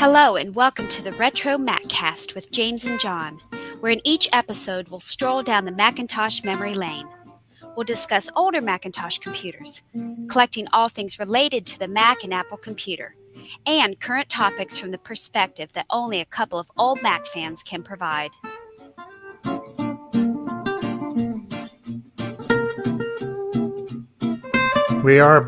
Hello and welcome to the RetroMacCast with James and John, where in each episode we'll stroll down the Macintosh memory lane. We'll discuss older Macintosh computers, collecting all things related to the Mac and Apple computer, and current topics from the perspective that only a couple of old Mac fans can provide. We are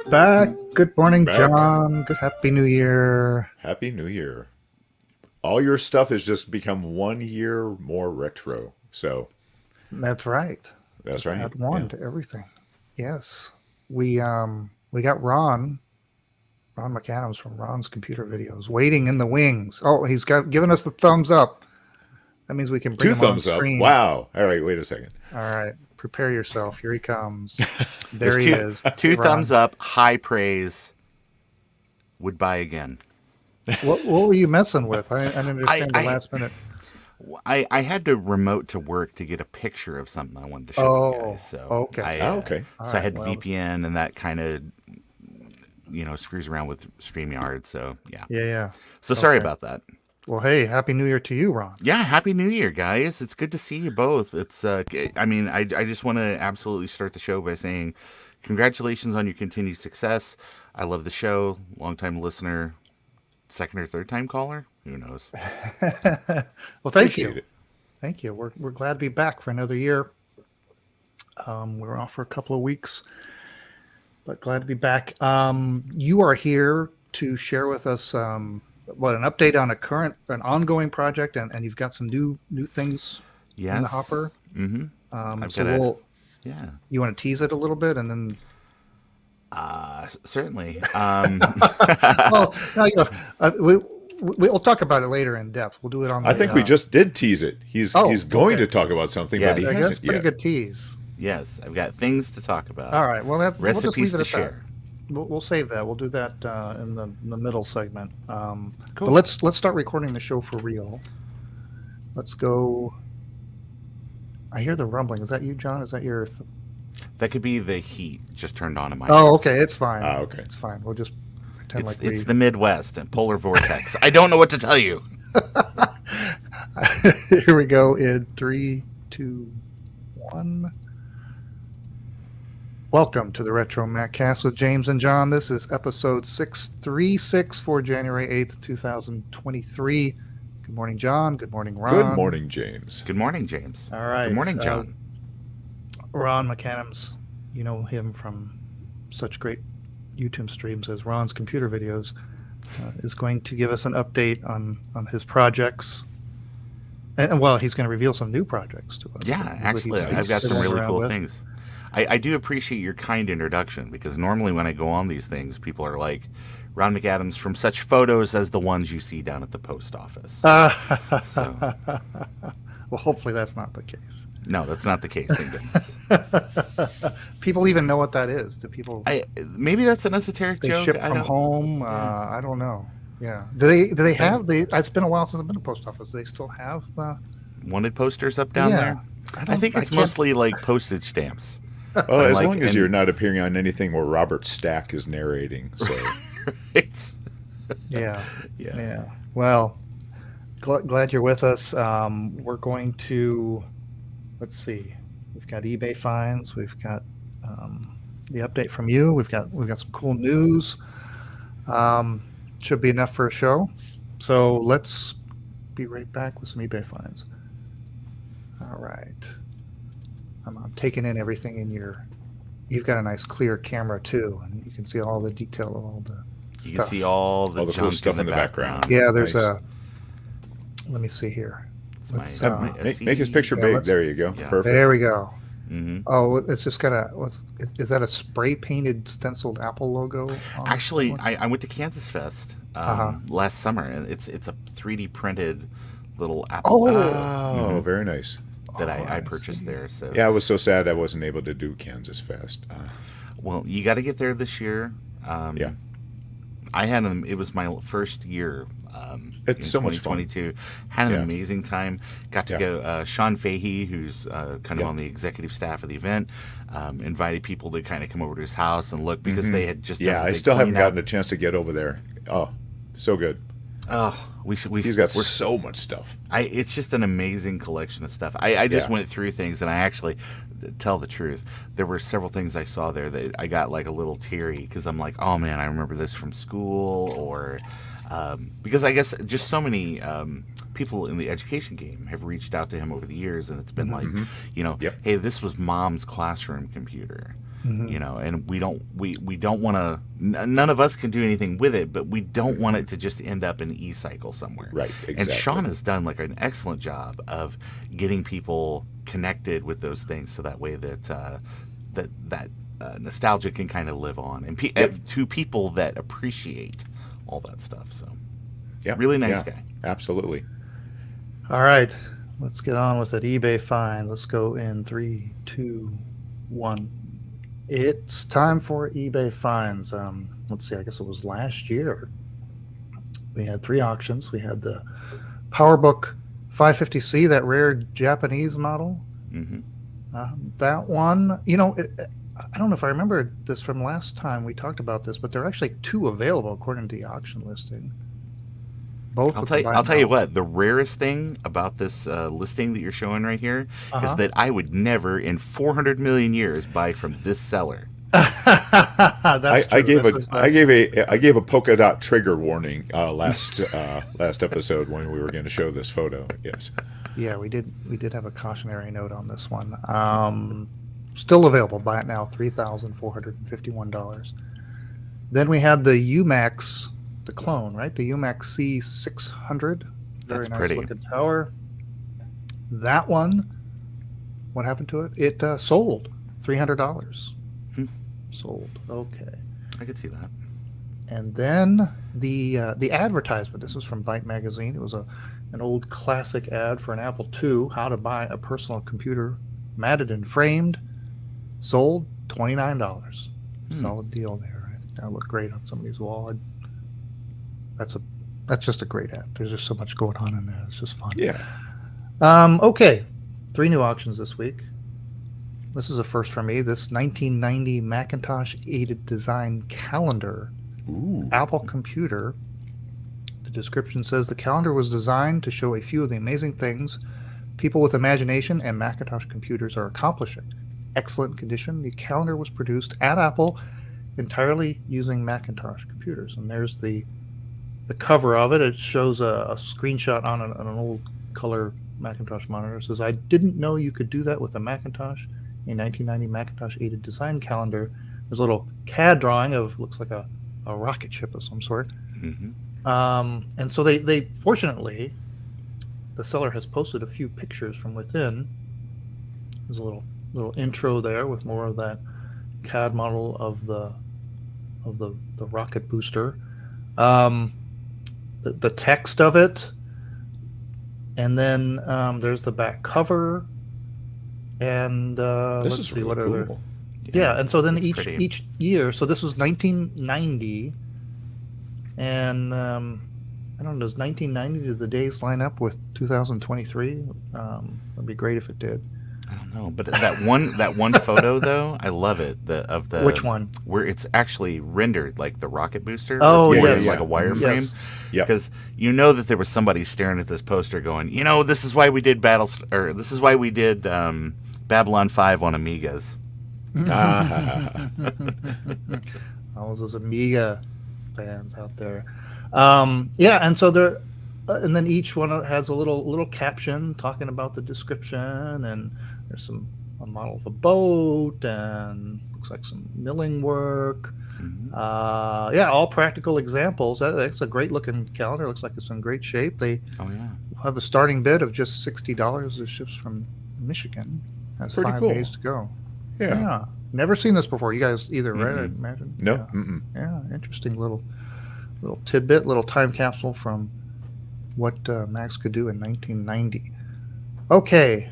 back. Good morning, John. Good Happy New Year. Happy New Year. All your stuff has just become 1 year more retro. So that's right. That's right. Add one to everything. Yes. We got Ron McAdams from Ron's Computer Videos waiting in the wings. Oh, he's given us the thumbs up. That means we can bring him on screen. Wow. All right, wait a second. All right. Prepare yourself. Here he comes. There he is. Two thumbs up, high praise. Would buy again. What were you messing with? I didn't understand the last minute. I had to remote to work to get a picture of something I wanted to show you guys. So okay. Okay. I had VPN, and that kind of screws around with StreamYard. So yeah. So sorry about that. Well, hey, Happy New Year to you, Ron. Yeah, Happy New Year, guys. It's good to see you both. It's I just want to absolutely start the show by saying congratulations on your continued success. I love the show. Longtime listener, second or third time caller. Who knows? Well, thank you. Thank you. We're glad to be back for another year. We were off for a couple of weeks, but glad to be back. You are here to share with us an update on an ongoing project, and you've got some new things in the hopper. Mm-hmm. You want to tease it a little bit, and then certainly. Well, we'll talk about it later in depth. We'll do it on. I think we just did tease it. He's going to talk about something, but he hasn't yet. Pretty good tease. Yes, I've got things to talk about. All right. Well, recipes to share. We'll save that. We'll do that in the middle segment. Cool. But let's start recording the show for real. Let's go. I hear the rumbling. Is that you, John? Is that your? That could be the heat just turned on in my. Oh, okay. It's fine. Okay. It's fine. We'll just pretend it's the Midwest and polar vortex. I don't know what to tell you. Here we go in 3, 2, 1. Welcome to the RetroMacCast with James and John. This is episode 636 for January 8th, 2023. Good morning, John. Good morning, Ron. Good morning, James. Good morning, James. All right. Good morning, John. Ron McAdams, you know him from such great YouTube streams as Ron's Computer Videos, is going to give us an update on his projects. And well, he's going to reveal some new projects to us. Yeah, actually, I've got some really cool things. I do appreciate your kind introduction, because normally when I go on these things, people are like, Ron McAdams from such photos as the ones you see down at the post office. Well, hopefully that's not the case. No, that's not the case. Thank goodness. People even know what that is. Do people? Maybe that's an esoteric joke. Ship from home. I don't know. Yeah. Do they have the? It's been a while since I've been to the post office. Do they still have the wanted posters up down there? I think it's mostly like postage stamps. Oh, as long as you're not appearing on anything where Robert Stack is narrating. So. Yeah. Well, glad you're with us. We're going to, let's see. We've got eBay finds. We've got the update from you. We've got some cool news. Should be enough for a show. So let's be right back with some eBay finds. All right. I'm taking in everything in you've got a nice clear camera too, and you can see all the detail of all the You can see all the cool stuff in the background. Yeah, there's let me see here. Let's, make his picture big. There you go. Yeah. Perfect. There we go. Mm-hmm. Oh, it's just got is that a spray painted stenciled Apple logo? Actually, I went to Kansas Fest last summer, and it's a 3D printed little Apple. Oh, very nice. That I purchased there. So yeah, I was so sad I wasn't able to do Kansas Fest. Well, you got to get there this year. Yeah, I had it was my first year. It's so much fun. 2022. Had an amazing time. Got to go. Sean Fahey, who's kind of on the executive staff of the event, invited people to kind of come over to his house and look, because they had just I still haven't gotten a chance to get over there. Oh, so good. Oh, He's got so much stuff. It's just an amazing collection of stuff. I just Yeah. went through things, and I actually, tell the truth, there were several things I saw there that I got like a little teary because I'm like, oh man, I remember this from school, or because I guess just so many people in the education game have reached out to him over the years, and it's been like, Yep. hey, this was mom's classroom computer. Mhm. And we don't want to, none of us can do anything with it, but we don't want it to just end up in e-cycle somewhere. Right, And exactly. Sean has done like an excellent job of getting people connected with those things, so that way that nostalgia can kind of live on, and to people that appreciate all that stuff. So Yeah. really nice Yeah. guy. Absolutely. All right, let's get on with it. eBay find. Let's go in 3, 2, 1. It's time for eBay finds. Let's see. I guess it was last year. We had 3 auctions. We had the PowerBook 550C, that rare Japanese model. Mm-hmm. That one, I don't know if I remember this from last time we talked about this, but there are actually 2 available according to the auction listing. Both. I'll tell you what. The rarest thing about this listing that you're showing right here is that I would never, in 400 million years, buy from this seller. That's I true. gave a polka dot trigger warning last episode when we were going to show this photo. Yes. Yeah, we did have a cautionary note on this one. Still available. Buy it now, $3,451. Then we had the UMAX, the clone, right? The UMAX C600. Very That's nice pretty. looking tower. That one, what happened to it? It sold $300. Sold. Okay. I could see that. And then the advertisement. This was from Byte Magazine. It was an old classic ad for an Apple II. How to buy a personal computer, matted and framed. Sold $29. Solid deal there. I think that looked great on somebody's wall. That's just a great ad. There's just so much going on in there. It's just fun. Yeah. Okay. 3 new auctions this week. This is a first for me. This 1990 Macintosh aided design calendar. Ooh. Apple computer. The description says the calendar was designed to show a few of the amazing things people with imagination and Macintosh computers are accomplishing. Excellent condition. The calendar was produced at Apple entirely using Macintosh computers. And there's the cover of it. It shows a screenshot on an old color Macintosh monitor. It says, I didn't know you could do that with a Macintosh. A 1990 Macintosh aided design calendar. There's a little CAD drawing of, looks like a rocket ship of some sort. Mm-hmm. And so they fortunately, the seller has posted a few pictures from within. There's a little intro there with more of that CAD model of the rocket booster. The text of it, and then there's the back cover, and This let's is see really what cool. other. Yeah, and so then it's pretty. each year. So this was 1990, and I don't know. Does 1990, did the days line up with 2023? That'd be great if it did. I don't know, but that one photo though, I love it. Of the Which one? Where it's actually rendered like the rocket booster. Oh, it's yes. like a wireframe. Yes. Yep. Because that there was somebody staring at this poster, going, this is why we did this is why we did Babylon 5 on Amigas. All those Amiga fans out there. Yeah, and so there, and then each one has a little caption talking about the description, and there's a model of a boat, and looks like some milling work. Mm-hmm. Yeah, all practical examples. That's a great looking calendar. Looks like it's in great shape. They Oh yeah. have a starting bid of just $60. It ships from Michigan. Has Pretty 5 cool. days to go. Yeah. Never seen this before. You guys either, right? I Mm-mm. imagine. No. Yeah. Mm-mm. Yeah, interesting little tidbit, little time capsule from what Max could do in 1990. Okay,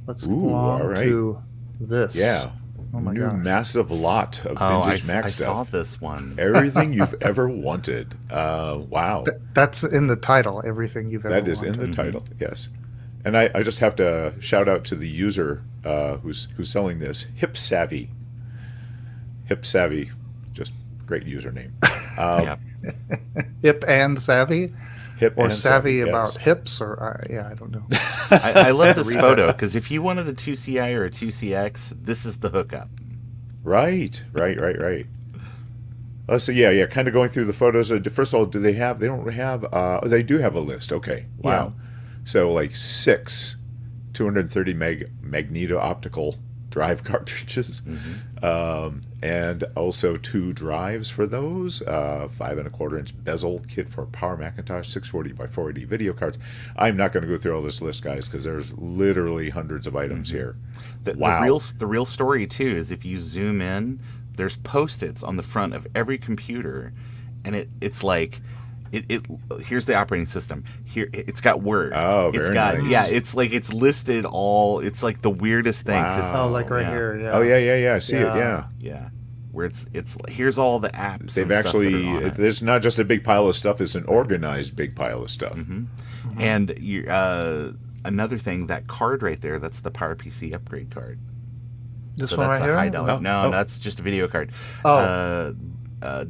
let's go Ooh, on all right. to this. Yeah. Oh my New gosh. massive lot of Oh, I vintage Mac saw stuff. this one. Everything you've ever wanted. Wow. That's in the title. Everything you've ever That is wanted. in the title, yes. And I just have to shout out to the user who's selling this, Hip Savvy. Hip Savvy, just great username. Yeah. Hip and savvy. Hip or and savvy about yes. hips, or I don't know. I love this photo because if you wanted a 2CI or a 2CX, this is the hookup. Right. So yeah. Kind of going through the photos. First of all, do they have? They don't have. They do have a list. Okay. Wow. So like 6 230 meg magneto optical drive cartridges, and also 2 drives for those. 5.25-inch bezel kit for Power Macintosh 640 by 480 video cards. I'm not going to go through all this list, guys, because there's literally hundreds of items here. Wow. The real story too is if you zoom in, there's post-its on the front of every computer, and it's like it here's the operating system. Here it's got Word. Oh, it's very got nice. it's like it's listed all. It's like the weirdest thing. Wow. Oh, like right yeah. here. Yeah. Oh yeah. I see it. Yeah. Yeah, where it's here's all the apps. They've and stuff that actually. are on it. It's not just a big pile of stuff. It's an organized big pile of stuff. And you another thing, that card right there, that's the PowerPC upgrade card. This So one that's right a here. high dollar. Oh, No, oh. that's just a video card. Oh.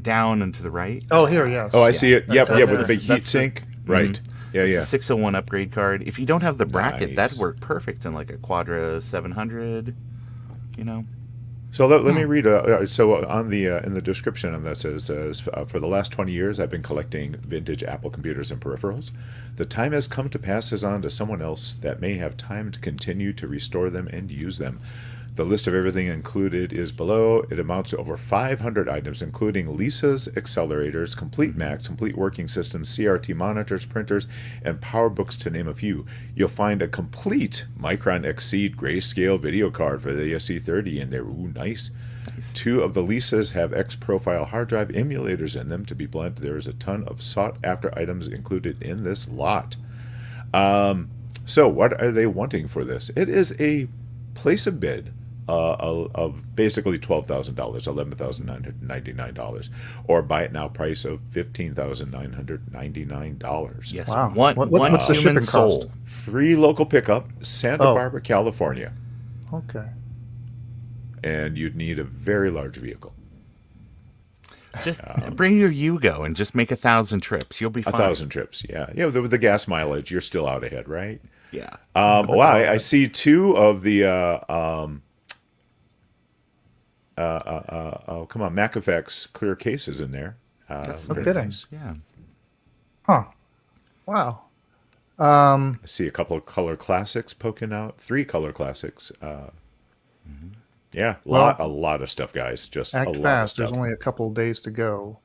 Down and to the right. Oh, here, yes. Oh, I see it. Yep, That's- with the big heat that's the- sink. Right. Yeah, It's yeah. a 601 upgrade card. If you don't have the bracket, Nice. that'd work perfect in like a Quadra 700. You know. So let me read. So on the in the description of that says, for the last 20 years, I've been collecting vintage Apple computers and peripherals. The time has come to pass this on to someone else that may have time to continue to restore them and use them. The list of everything included is below. It amounts to over 500 items, including Lisa's accelerators, complete Macs, complete working systems, CRT monitors, printers, and PowerBooks, to name a few. You'll find a complete Micron Exceed grayscale video card for the SC30 in there. Ooh, nice. 2 of the Lisas have X-Profile hard drive emulators in them to be blent. There is a ton of sought-after items included in this lot. So what are they wanting for this? It is a place a bid of basically $12,000, $11,999, or buy it now price of $15,999. Yes. Wow. One What's the human shipping soul. cost? Free local pickup, Santa Oh. Barbara, California, Okay. and you'd need a very large vehicle. Just bring your Yugo and just make 1,000 trips. You'll be fine. 1,000 trips, yeah. With the gas mileage, you're still out ahead, right? Yeah. Wow, I see 2 of the come on, Mac Effects clear cases in there. That's No very kidding. nice. Yeah. Huh. Wow. I see a couple of color classics poking out. 3 color classics. Yeah, a lot of stuff, guys. Just a Act lot fast. of There's stuff. only a couple of days to go.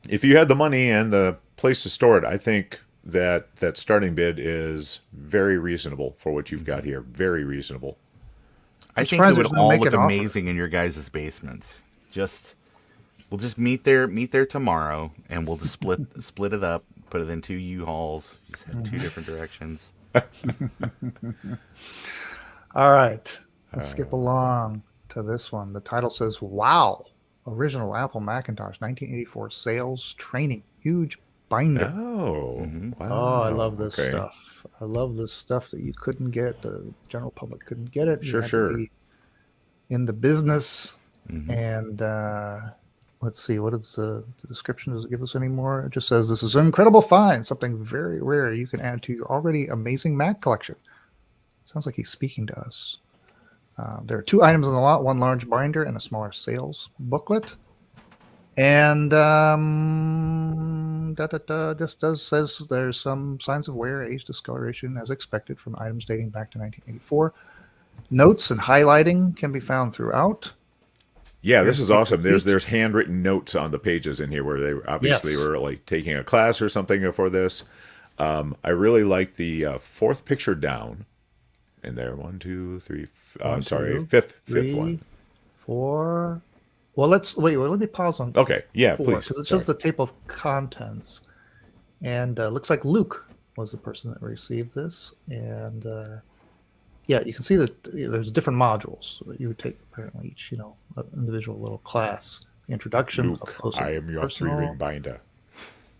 If you had the money and the place to store it, I think that starting bid is very reasonable for what you've got here. Very reasonable. I think it surprised would there's no all make look an offer. amazing in your guys' basements. We'll just meet there tomorrow, and we'll just split it up, put it in 2 U-Hauls, just head 2 different directions. All right. Let's skip along to this one. The title says, "Wow, original Apple Macintosh 1984 sales training, huge binder." Oh, wow. Oh, I love this Okay. stuff. I love this stuff that you couldn't get. The general public couldn't get it. You Sure, had to sure. be in the business. And let's see, what is the description? Does it give us any more? It just says, "This is an incredible find, something very rare you can add to your already amazing Mac collection." Sounds like he's speaking to us. There are 2 items in the lot, 1 large binder and a smaller sales booklet. And this says there's some signs of wear, age, discoloration as expected from items dating back to 1984. Notes and highlighting can be found throughout. Yeah, this is awesome. complete. There's handwritten notes on the pages in here where they obviously Yes. were like taking a class or something for this. I really like the 4th picture down in there. 1, 2, 3. One, Sorry, two, fifth 3, one. 4. Well, let me pause on Okay, yeah, 4 please. because it Sorry. shows the table of contents, and looks like Luke was the person that received this. And yeah, you can see that there's different modules that you would take apparently each, individual little class. The introduction, up Luke, close and I am your personal. 3-ring binder.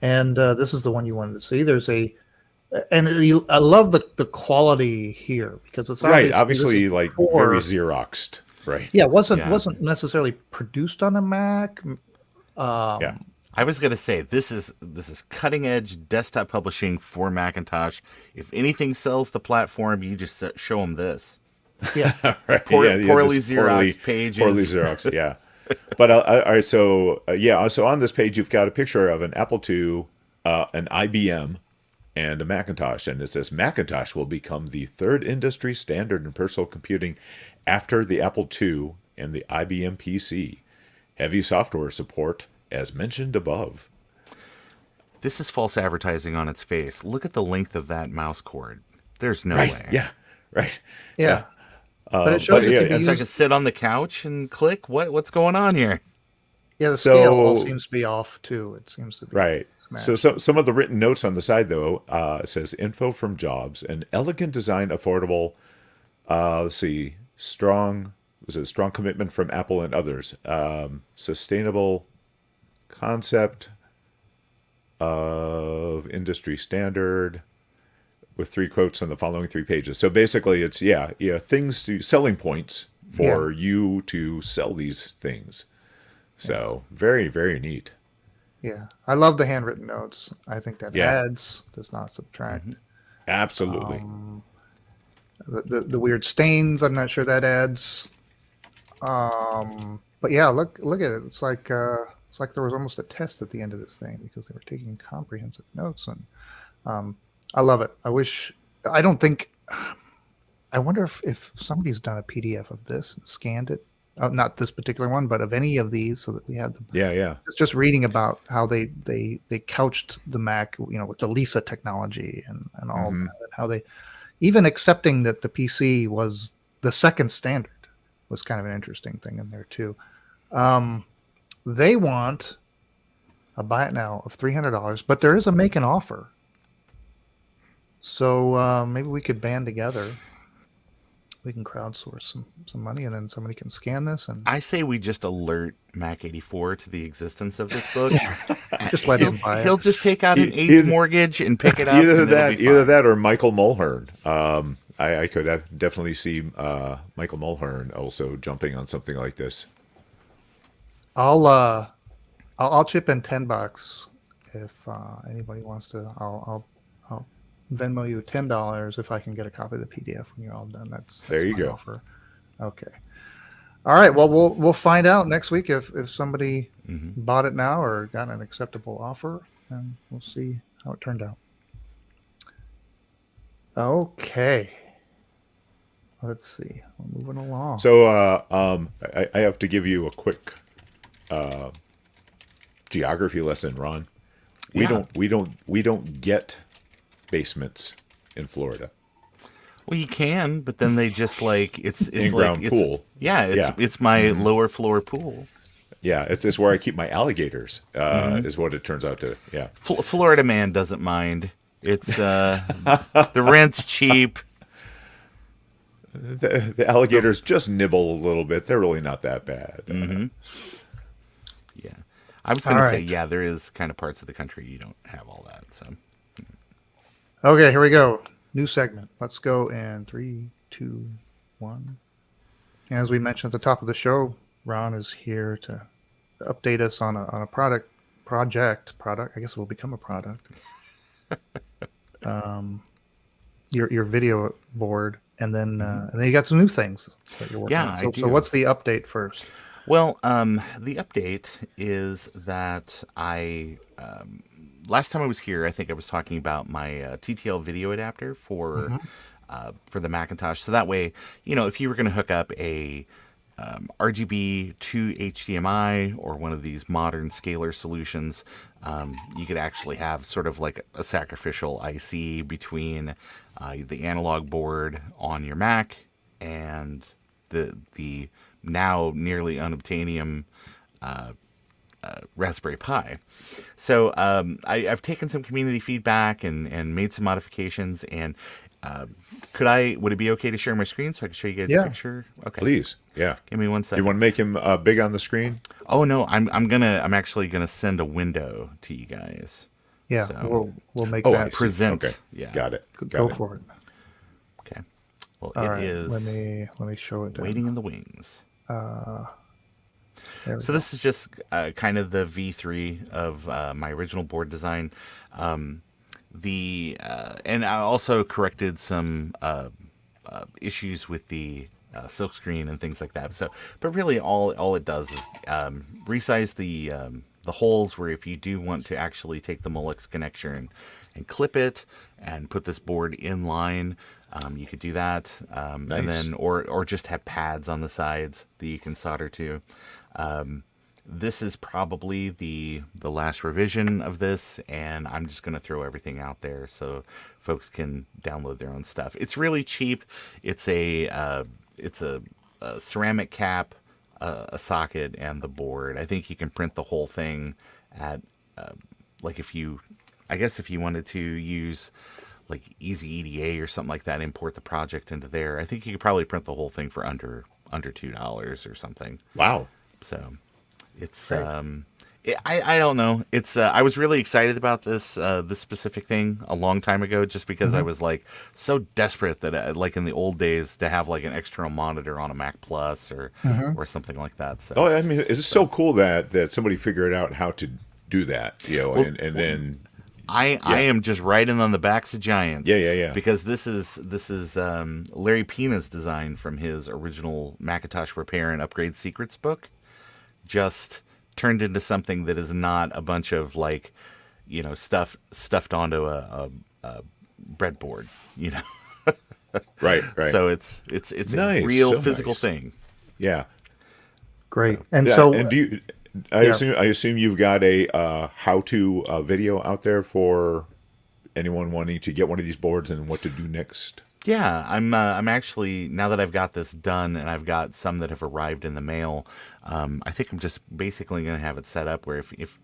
And this is the one you wanted to see. There's I love the quality here because it's Right, this obviously, is like for- very Xeroxed. Right. Yeah, it wasn't Yeah. wasn't necessarily produced on a Mac. Yeah. I was gonna say this is cutting edge desktop publishing for Macintosh. If anything sells the platform, you just show them this. Yeah. Right. Poorly this Xerox pages. Poorly Xerox, yeah. But all right, so so on this page you've got a picture of an Apple II, an IBM, and a Macintosh, and it says Macintosh will become the third industry standard in personal computing after the Apple II and the IBM PC. Heavy software support, as mentioned above. This is false advertising on its face. Look at the length of that mouse cord. There's no Right? way. Yeah. Right. Yeah. But it shows but you yeah, can It's like use, to sit on the couch and click. What's going on here? the So- scale all seems to be off too. It seems to be Right. smashed. So some of the written notes on the side, though, it says info from Jobs, an elegant design, affordable. Let's see, strong commitment from Apple and others. Sustainable concept of industry standard, with 3 quotes on the following 3 pages. So basically, it's selling points for you to sell these things. So very, very neat. Yeah, I love the handwritten notes. I think that Yeah. adds, does not subtract. Absolutely. The weird stains, I'm not sure that adds. But yeah, look at it. It's like there was almost a test at the end of this thing because they were taking comprehensive notes, and I love it. I don't think. I wonder if somebody's done a PDF of this and scanned it. Not this particular one, but of any of these, so that we have them. Yeah. Just reading about how they couched the Mac, with the Lisa technology and all that, and how they even accepting that the PC was the second standard was kind of an interesting thing in there too. They want a buy it now of $300, but there is a make an offer. So maybe we could band together. We can crowdsource some money, and then somebody can scan this and I say we just alert Mac 84 to the existence of this book. just let him buy He'll it. just take out an eighth Either- mortgage and pick it up. Either and it'll that, be fine. or Michael Mulhern. I could definitely see Michael Mulhern also jumping on something like this. I'll chip in $10 if anybody wants to. I'll Venmo you $10 if I can get a copy of the PDF when you're all done. That's There you my go. offer. Okay. All right. Well, we'll find out next week if somebody bought it now or got an acceptable offer, and we'll see how it turned out. Okay. Let's see. We're moving along. So I have to give you a quick geography lesson, Ron. We don't get basements in Florida. Well, you can, but then they just it's In-ground like, pool. It's my lower floor pool. Yeah, it's where I keep my alligators. Is what it turns out to. Yeah. Florida man doesn't mind. It's the rent's cheap. The alligators just nibble a little bit. They're really not that bad. Yeah, I was going All to say, right. yeah, there is kind of parts of the country you don't have all that. So Okay, here we go. New segment. Let's go in 3, 2, 1. As we mentioned at the top of the show, Ron is here to update us on a project. I guess it will become a product. Your video board, and then you got some new things that you're working Yeah, on. I So do. what's the update first? Well, the update is that I last time I was here, I think I was talking about my TTL video adapter for the Macintosh. So that way, if you were going to hook up a RGB to HDMI or one of these modern scalar solutions, you could actually have sort of like a sacrificial IC between the analog board on your Mac and the now nearly unobtainium Raspberry Pi. So I've taken some community feedback and made some modifications. And would it be okay to share my screen so I can show you guys a picture? Okay, Please. Yeah. give me 1 You second. want to make him big on the screen? Oh no, I'm actually gonna send a window to you guys. Yeah, So- we'll make I that. see. Present. Okay. Yeah. Got it. Go Got it. for it. Okay. Well, All it right, is let me show it. waiting in the wings. There we So go. this is just kind of the V3 of my original board design. And I also corrected some issues with the silkscreen and things like that. So, but really, all it does is resize the holes where if you do want to actually take the Molex connector and clip it and put this board in line, you could do that. Nice. And then or just have pads on the sides that you can solder to. This is probably the last revision of this, and I'm just going to throw everything out there so folks can download their own stuff. It's really cheap. It's a ceramic cap, a socket, and the board. I think you can print the whole thing at like if you wanted to use like Easy EDA or something like that, import the project into there. I think you could probably print the whole thing for under $2 or something. Wow. So it's Great. I don't know. It's I was really excited about this specific thing a long time ago, just because I was like so desperate that like in the old days to have like an external monitor on a Mac Plus or something like that. So Oh, I mean, it's so cool that somebody figured out how to do that, and then I am just riding on the backs of giants. Yeah. Because this is Larry Pina's design from his original Macintosh Repair and Upgrade Secrets book, just turned into something that is not a bunch of like, stuff stuffed onto a breadboard, right. So it's Nice, a real so physical nice. thing. Yeah. Great. And Yeah, so, and do you? I assume you've got a how-to video out there for anyone wanting to get one of these boards and what to do next. Yeah, I'm actually, now that I've got this done and I've got some that have arrived in the mail, I think I'm just basically going to have it set up where if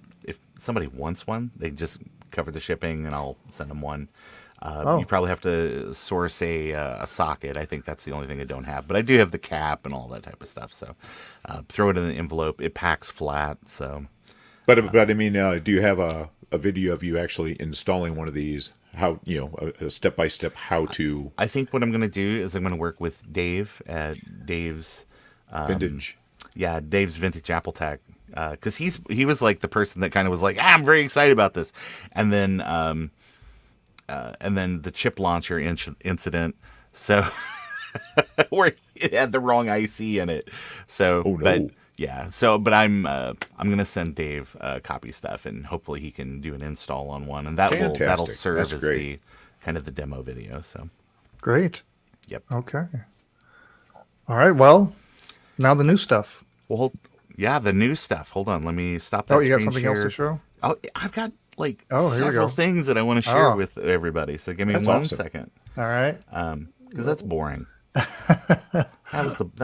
somebody wants one, they just cover the shipping and I'll send them one. You probably have to source a socket. I think that's the only thing I don't have, but I do have the cap and all that type of stuff. So throw it in an envelope. It packs flat. So, But I mean, do you have a video of you actually installing one of these? How a step-by-step how to I think what I'm going to do is I'm going to work with Dave at Dave's vintage? Dave's Vintage Apple Tech, because he was like the person that kind of was like, I'm very excited about this, and then the chip launcher incident, so where it had the wrong IC in it. So, Oh, no. but I'm gonna send Dave copy stuff, and hopefully he can do an install on one, and that'll Fantastic. serve That's as great. the kind of the demo video. So, great. yep. Okay. All right. Well, now the new stuff. Well, the new stuff. Hold on, let me stop that. Oh, you got screen something share. else to show? Oh, I've got like Oh, here we several go. things that I want to share Oh. with everybody. So give me That's one awesome. second, All right. because that's boring. That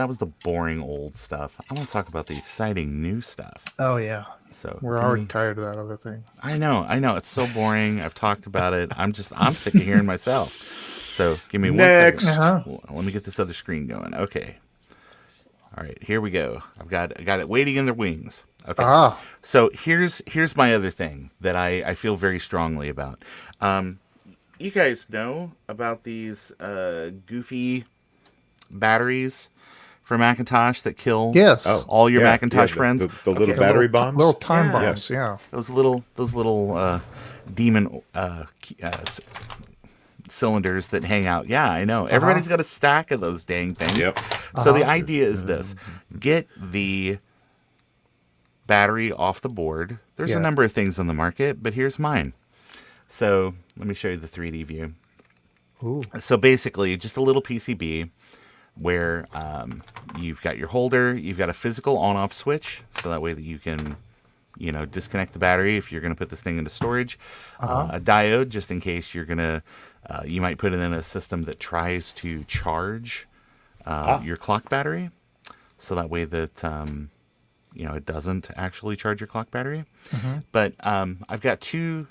was the boring old stuff. I want to talk about the exciting new stuff. Oh, yeah. So We're give already me- tired of that other thing. I know. It's so boring. I've talked about it. I'm sick of hearing myself. So give me Next. 1 second. Uh-huh. Well, let me get this other screen going. Okay. All right, here we go. I got it waiting in the wings. Okay. Ah. So here's my other thing that I feel very strongly about. You guys know about these goofy batteries for Macintosh that kill Yes. all your Yeah, Macintosh the- friends? the little Okay. battery bombs. Little time Yeah. bombs. Yeah. Those little demon cylinders that hang out. Yeah, I know. Everybody's got a stack of those dang things. Yep. So the idea is this: get the battery off the board. There's Yeah. a number of things on the market, but here's mine. So let me show you the 3D view. Ooh. So basically, just a little PCB where you've got your holder, you've got a physical on-off switch, so that way that you can, disconnect the battery if you're going to put this thing into storage. A diode, just in case you're going to, you might put it in a system that tries to charge your clock battery, so that way that it doesn't actually charge your clock battery. But I've got two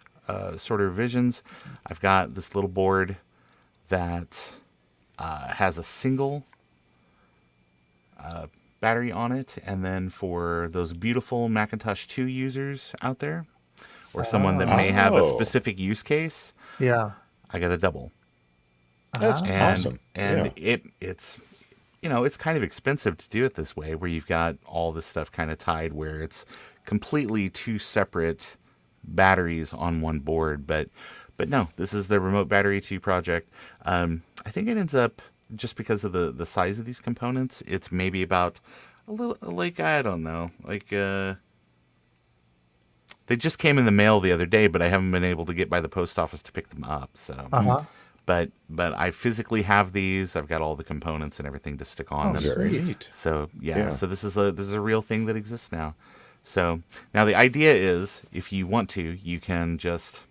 sort of revisions. I've got this little board that has a single battery on it, and then for those beautiful Macintosh 2 users out there, or someone that may have a Oh. specific use case, Yeah. I got a double. That's And awesome. and Yeah. it's it's kind of expensive to do it this way, where you've got all this stuff kind of tied, where it's completely two separate batteries on one board. But no, this is the Remote Battery 2 project. I think it ends up, just because of the size of these components, it's maybe about a little, like, I don't know, like, they just came in the mail the other day, but I haven't been able to get by the post office to pick them up. So, but I physically have these. I've got all the components and everything to stick on them. Very neat. So yeah, so this is a real thing that exists now. So now the idea is, if you want to, you can just,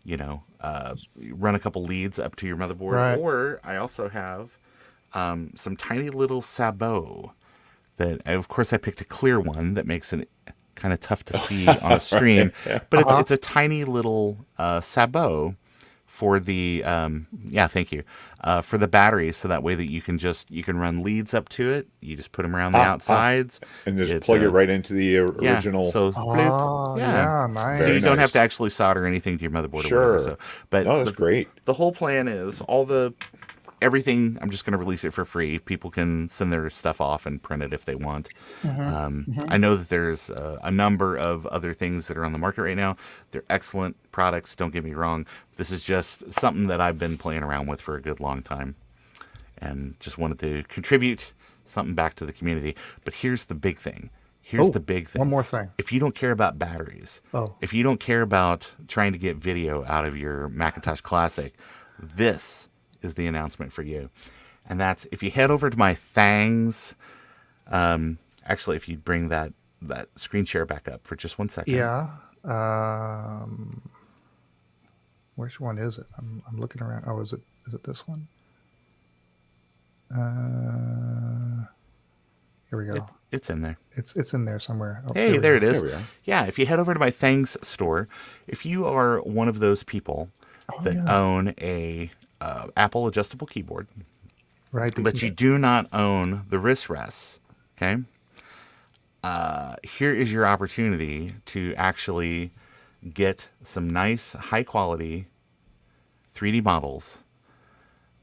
run a couple leads up to your motherboard, Right. or I also have some tiny little sabots that, of course, I picked a clear one that makes it kind of tough to see on a stream, but it's a tiny little sabot for the thank you, for the batteries, so that way that you can run leads up to it. You just put them around the outsides And just plug it right into the original. So bloop, Nice. so Very you don't have nice. to actually solder anything to your motherboard. Sure. Or whatever. So, but No, that's great. The whole plan is everything. I'm just going to release it for free. People can send their stuff off and print it if they want. I know that there's a number of other things that are on the market right now. They're excellent products. Don't get me wrong. This is just something that I've been playing around with for a good long time, and just wanted to contribute something back to the community. But here's the big thing. One more thing. If you don't care about batteries, if you don't care about trying to get video out of your Macintosh Classic, this is the announcement for you. And that's, if you head over to my Thangs, actually, if you bring that screen share back up for just 1 second. Yeah. Which one is it? I'm looking around. Oh, is it this one? Here we go. It's in there. It's in there somewhere. Oh, Hey, there it is. There we are. Yeah, if you head over to my Thangs store, if you are one of those people that own a Apple adjustable keyboard, Right. but you do not own the wrist rests, okay? Here is your opportunity to actually get some nice, high-quality 3D models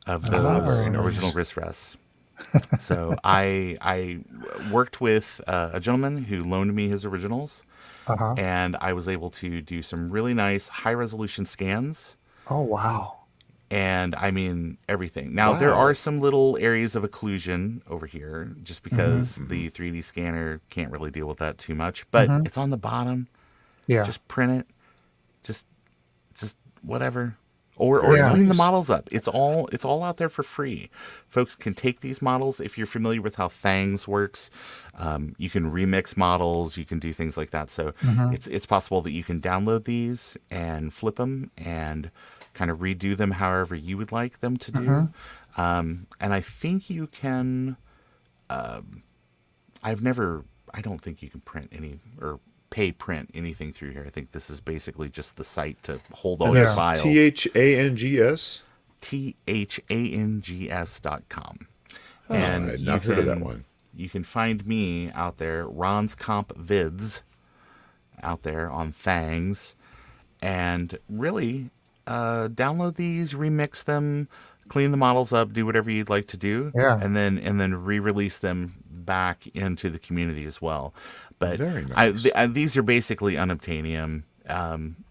of those original wrist rests. So I worked with a gentleman who loaned me his originals, and I was able to do some really nice high-resolution scans. Oh, wow. And I mean, everything. Now, there are some little areas of occlusion over here, just because the 3D scanner can't really deal with that too much. But it's on the bottom. Yeah. Just print it. Just whatever. Or clean the models up. It's all out there for free. Folks can take these models. If you're familiar with how Thangs works, you can remix models. You can do things like that. So it's possible that you can download these and flip them and kind of redo them however you would like them to do. And I think you can, I don't think you can print any or pay print anything through here. I think this is basically just the site to hold all your files. THANGS? THANGS.com. I had not heard of that one. You can find me out there, Ron's Comp Vids, out there on Thangs, and really download these, remix them, clean the models up, do whatever you'd like to do, and then re-release them back into the community as well. But very nice. These are basically unobtainium.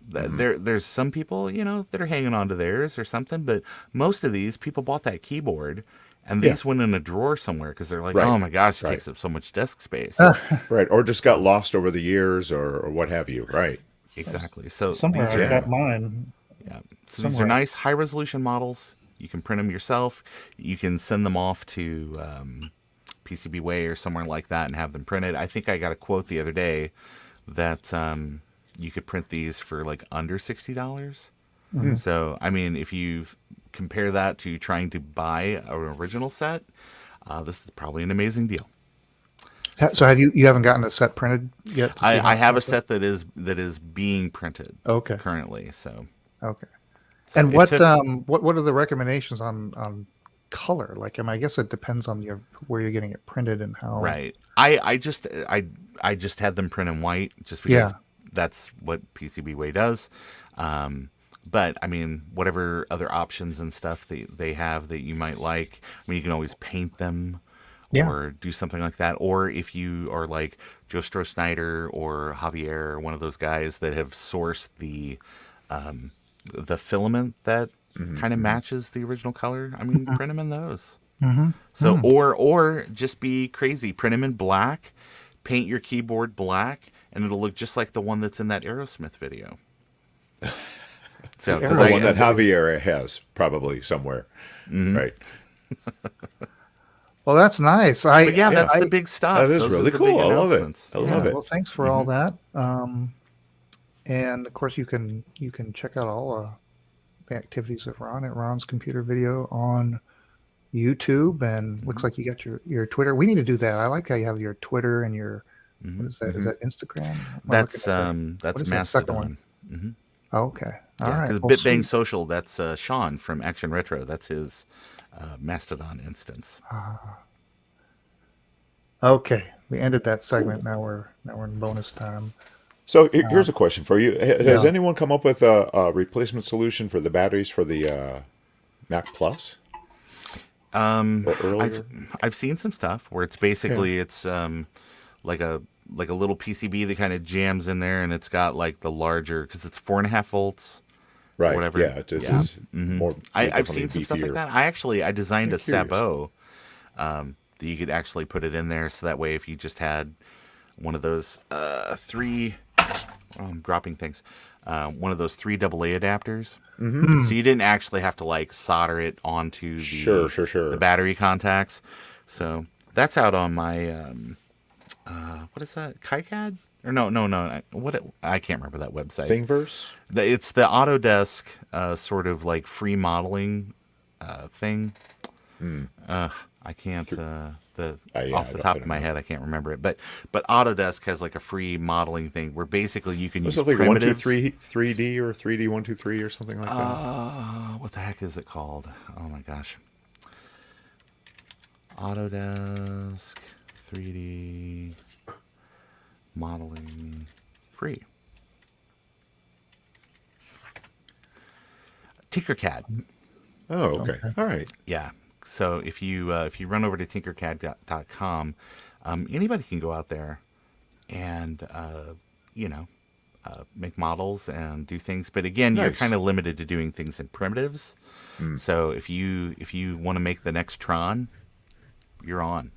There's some people, that are hanging on to theirs or something, but most of these people bought that keyboard and these went in a drawer somewhere because they're like, oh my gosh, it takes up so much desk space. Right, or just got lost over the years or what have you. Right. Exactly. So Somewhere these I are, got mine. so these are nice high resolution models. You can print them yourself. You can send them off to PCBWay or somewhere like that and have them printed. I think I got a quote the other day that you could print these for like under $60. So, I mean, if you compare that to trying to buy an original set, this is probably an amazing deal. So have you haven't gotten a set printed yet? I have a set that is being printed currently. So okay. And what are the recommendations on color? Like, I guess it depends on where you're getting it printed and how. Right. I just had them print in white just because that's what PCBWay does. But I mean, whatever other options and stuff that they have that you might like, I mean, you can always paint them Yeah. or do something like that. Or if you are like Joe Snyder or Javier, or one of those guys that have sourced the filament that kind of matches the original color, I mean, print them in those. So, or just be crazy, print them in black, paint your keyboard black, and it'll look just like the one that's in that Aerosmith video. So, The 'cause The I- one that Javier has probably somewhere, right? Well, that's nice. But yeah, that's the big stuff. That is Those are really the big cool. I love it. announcements. I love it. Well, thanks for all that. And of course, you can check out all the activities of Ron at Ron's Computer Video on YouTube, and looks like you got your Twitter. We need to do that. I like how you have your Twitter and your what is that? Is that Instagram? Am I That's looking at that? that's What is that second Mastodon. one? Oh, okay. All right. Because Well, BitBang sweet. Social, that's Sean from Action Retro. That's his Mastodon instance. Okay. We ended that segment. Now we're in bonus time. So here's a question for you: Has yeah. anyone come up with a replacement solution for the batteries for the Mac Plus? Or earlier? I've seen some stuff where it's basically it's like a little PCB that kind of jams in there, and it's got like the larger, because it's 4.5 volts. Right. Whatever. Yeah. It is. It's more. I've definitely seen some stuff like beefier. that. I designed a curious. Sabot that you could actually put it in there, so that way if you just had one of those I'm dropping things. One of those 3 AA adapters. So you didn't actually have to like solder it onto the Sure. the battery contacts. So that's out on my what is that? KiCad? Or no. I can't remember that website. Thingiverse. It's the Autodesk sort of like free modeling thing. I can't off the top of my head I can't remember it, but Autodesk has like a free modeling thing where basically you can Was use it like primitives. 3D or 3D 123 or something like that? What the heck is it called? Oh my gosh. Autodesk 3D modeling free. Tinkercad. Oh, okay. All right. Yeah. So if you run over to tinkercad.com, anybody can go out there and make models and do things. But again, you're Nice. kind of limited to doing things in primitives. So if you want to make the next Tron, you're on.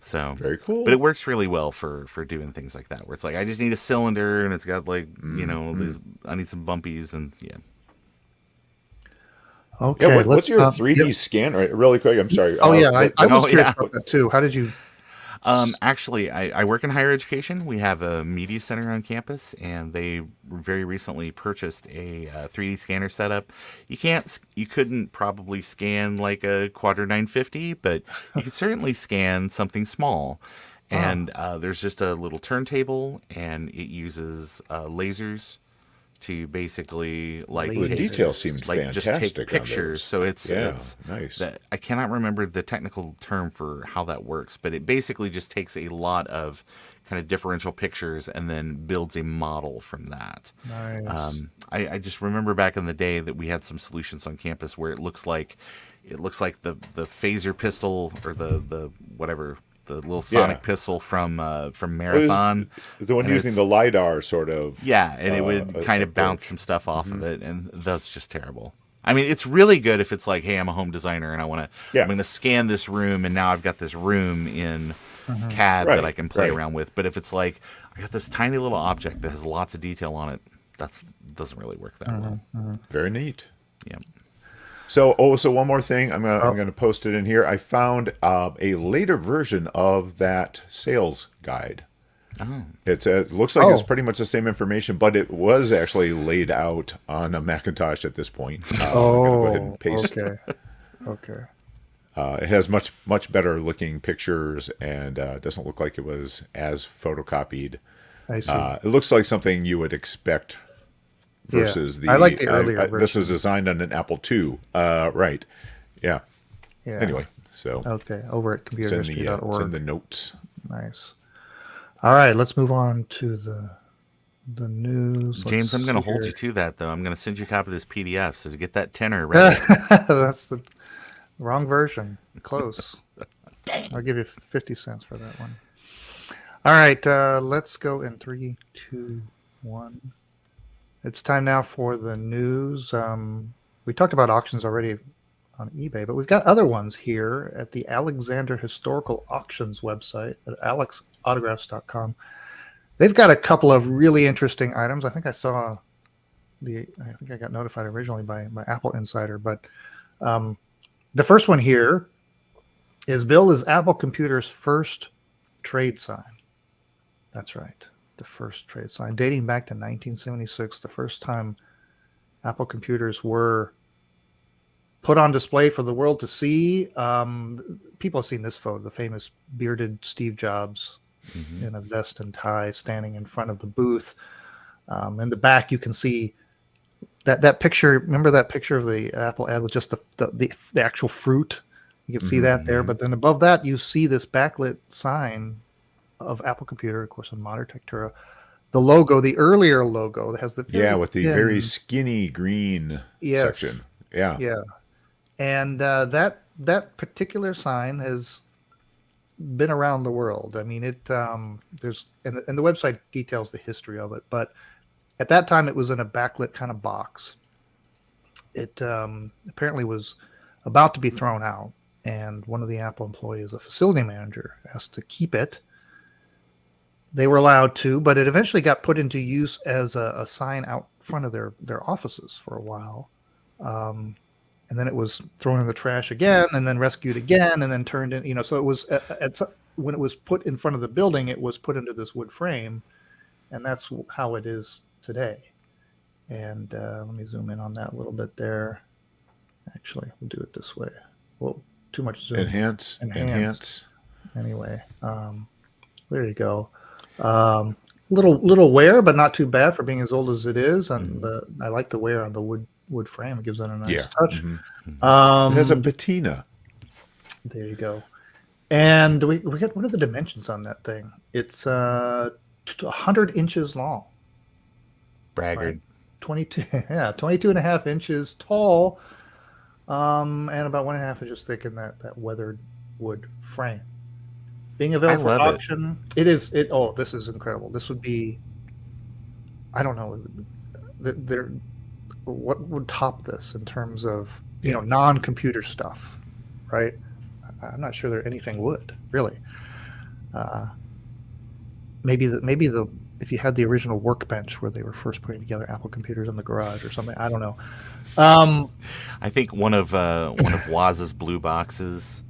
So Very cool. But it works really well for doing things like that, where it's like I just need a cylinder and it's got like these, I need some bumpies and yeah. Okay. Yeah. What's your let's, 3D scanner? Really quick. I'm sorry. Oh yeah, I was Oh, curious yeah. about that too. How did you? Actually, I work in higher education. We have a media center on campus, and they very recently purchased a 3D scanner setup. You couldn't probably scan like a Quadra 950, but you could certainly scan something small. And there's just a little turntable, and it uses lasers to basically like The take, detail seems like just fantastic. take pictures. So it's nice. I cannot remember the technical term for how that works, but it basically just takes a lot of kind of differential pictures and then builds a model from that. Nice. I just remember back in the day that we had some solutions on campus where it looks like the phaser pistol or the whatever. The little sonic pistol from Marathon. The one And using it's- the LiDAR sort of. Yeah, and it would kind of bounce some stuff off of it, and that's just terrible. I mean, it's really good if it's like, hey, I'm a home designer and I'm going to scan this room, and now I've got this room in CAD that I can play around with. But if it's like, I got this tiny little object that has lots of detail on it, that doesn't really work that well. Very neat. Yeah. So one more thing. I'm gonna post it in here. I found a later version of that sales guide. Oh. It looks like it's pretty much the same information, but it was actually laid out on a Macintosh at this point. I'm gonna go ahead and paste. Okay. It has much better looking pictures, and doesn't look like it was as photocopied. I see. It looks like something you would expect versus I like the earlier This version. was designed on an Apple II. Right. Yeah. Yeah. Anyway, so Okay. Over at it's in computerhistory.org. it's in the notes. Nice. All right, let's move on to the the news. James, Let's I'm going to see hold here. you to that, though. I'm going to send you a copy of this PDF, so to get that tenor ready. That's the wrong version. Close. I'll give you 50 cents for that one. All right, let's go in 3, 2, 1. It's time now for the news. We talked about auctions already on eBay, but we've got other ones here at the Alexander Historical Auctions website at alexautographs.com. They've got a couple of really interesting items. I think I got notified originally by Apple Insider, but the first one here is billed as Apple Computer's first trade sign. That's right, the first trade sign, dating back to 1976, the first time Apple computers were put on display for the world to see. People have seen this photo, the famous bearded Steve Jobs in a vest and tie standing in front of the booth. In the back, you can see that picture. Remember that picture of the Apple ad with just the actual fruit? You can see that there. But then above that, you see this backlit sign of Apple Computer, of course, on Modern Tectura. The logo, the earlier logo that has the with the very skinny green section. Yeah. And that particular sign has been around the world. I mean, there's and the website details the history of it, but at that time it was in a backlit kind of box. It apparently was about to be thrown out, and one of the Apple employees, a facility manager, asked to keep it. They were allowed to, but it eventually got put into use as a sign out front of their offices for a while. And then it was thrown in the trash again, and then rescued again, and then turned in. So it was when it was put in front of the building, it was put into this wood frame, and that's how it is today. And let me zoom in on that a little bit there. Actually, we'll do it this way. Well, too much zoom. Enhance. Anyway, there you go. Little wear, but not too bad for being as old as it is. And I like the wear on the wood frame. It gives it a nice touch. It has a patina. There you go. And we got, what are the dimensions on that thing? It's 100 inches long. Braggart. Right? 22 and a half inches tall, and about 1.5 inches thick in that weathered wood frame. Being available for auction, this is incredible. This would be, I don't know, what would top this in terms of non-computer stuff, right? I'm not sure there anything would really. Maybe if you had the original Workbench where they were first putting together Apple computers in the garage or something, I don't know. I think one of Woz's blue boxes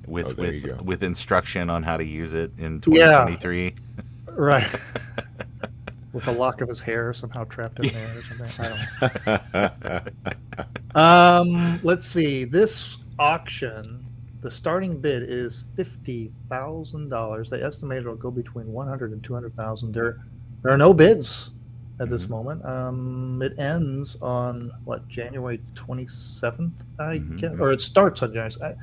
with instruction on how to use it in 2023. Yeah, right. With a lock of his hair somehow trapped in there or something. I don't know. Let's see. This auction, the starting bid is $50,000. They estimate it'll go between $100,000 and $200,000. There are no bids at this moment. It ends on January 27th, I guess, or it starts on January.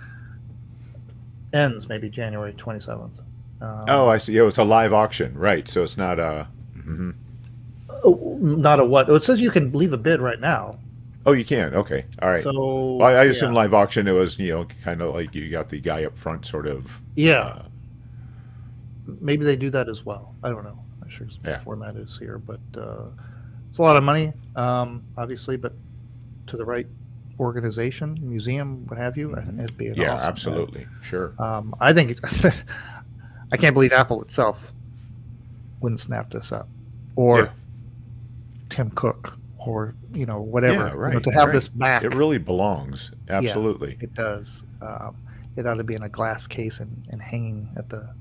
Ends maybe January 27th. I see. It's a live auction, right? So it's not a. Not a what? It says you can leave a bid right now. Oh, you can. Okay, all right. So I assume live auction. It was kind of like you got the guy up front, sort of. Yeah. Maybe they do that as well. I don't know. I'm not sure what the format is here, but it's a lot of money, obviously. But to the right organization, museum, what have you, I think it'd be an awesome absolutely, sure. I think I can't believe Apple itself wouldn't snap this up, or Tim Cook, or whatever. Yeah, right. To have this back, it really belongs. Absolutely, it does. It ought to be in a glass case and hanging at the.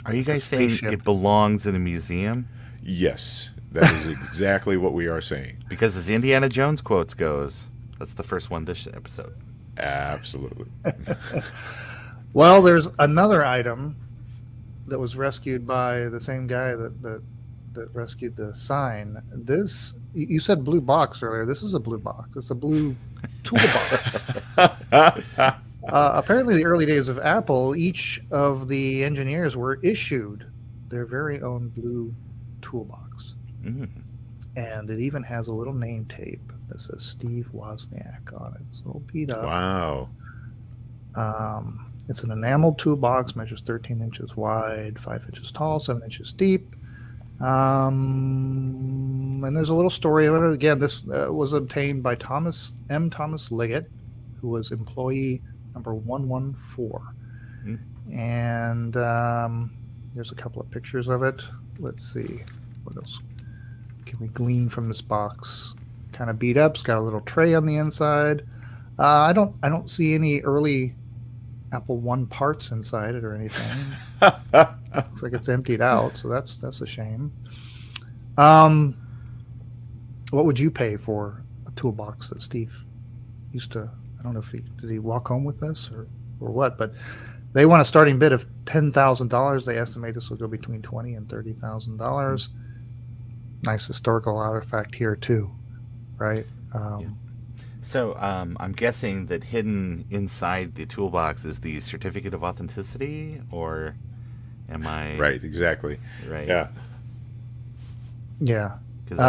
Are you guys saying it belongs in a museum? Yes, that is exactly what we are saying. Because as Indiana Jones quotes goes, that's the first one this episode. Absolutely. Well, there's another item that was rescued by the same guy that rescued the sign. This, you said blue box earlier. This is a blue box. It's a blue toolbox. Apparently, the early days of Apple, each of the engineers were issued their very own blue toolbox. Mm. And it even has a little name tape that says Steve Wozniak on it. It's all beat up. Wow. It's an enameled toolbox, measures 13 inches wide, 5 inches tall, 7 inches deep. And there's a little story of it. Again, this was obtained by Thomas Liggett, who was employee number 114. Mm. And there's a couple of pictures of it. Let's see. What else can we glean from this box? Kind of beat up. It's got a little tray on the inside. I don't see any early Apple One parts inside it or anything. Looks like it's emptied out, so that's a shame. What would you pay for a toolbox that Steve used to? I don't know if did he walk home with this or what, but they want a starting bid of $10,000. They estimate this will go between $20,000 and $30,000. Nice historical artifact here too, right? So I'm guessing that hidden inside the toolbox is the certificate of authenticity, or am I Right, exactly. right? Yeah. Yeah. Because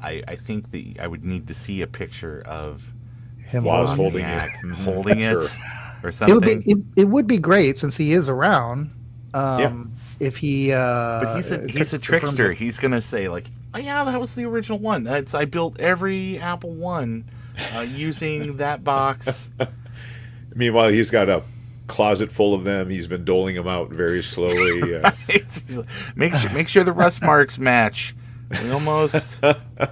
I think that I would need to see a picture of Him Woz holding holding it. holding it, Sure. or It something. it would be great since he is around. If he, But he's a trickster. He's gonna say like, "Oh yeah, that was the original one. I built every Apple One using that box." Meanwhile, he's got a closet full of them. He's been doling them out very slowly. He's like, make sure the rust marks match.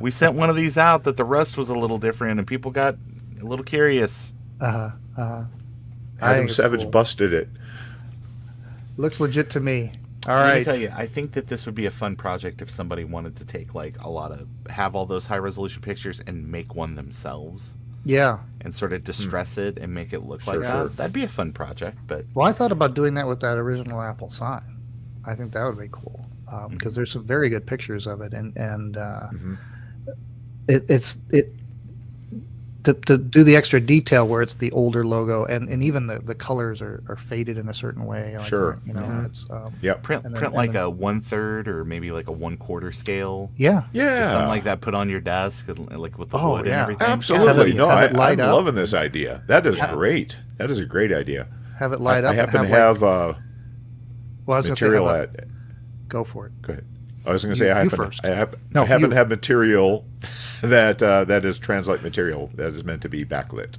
We sent one of these out that the rust was a little different, and people got a little curious. Adam Savage busted it. Looks legit to me. All Let me right. tell you, I think that this would be a fun project if somebody wanted to take have all those high resolution pictures and make one themselves Yeah. and sort of distress it and make it look Sure, like sure. that. That'd be a fun project, but Well, I thought about doing that with that original Apple sign. I think that would be cool because there's some very good pictures of it, and it's to do the extra detail where it's the older logo and even the colors are faded in a certain way. Like, Sure. You know, it's Yep. print And then- like and then- a 1/3 or maybe like a 1/4 scale. yeah. Yeah. Something like that put on your desk, like with the Oh, wood yeah. and everything. Absolutely. No, have it I'm light up. loving this idea. That is Yeah. great. That is a great idea. Have it light up. I happen and to have well, I was gonna say, material have at. go for it. Go ahead. I was going to say I You happen, first. I happen, No, I happen you. to have material that is translite material that is meant to be backlit.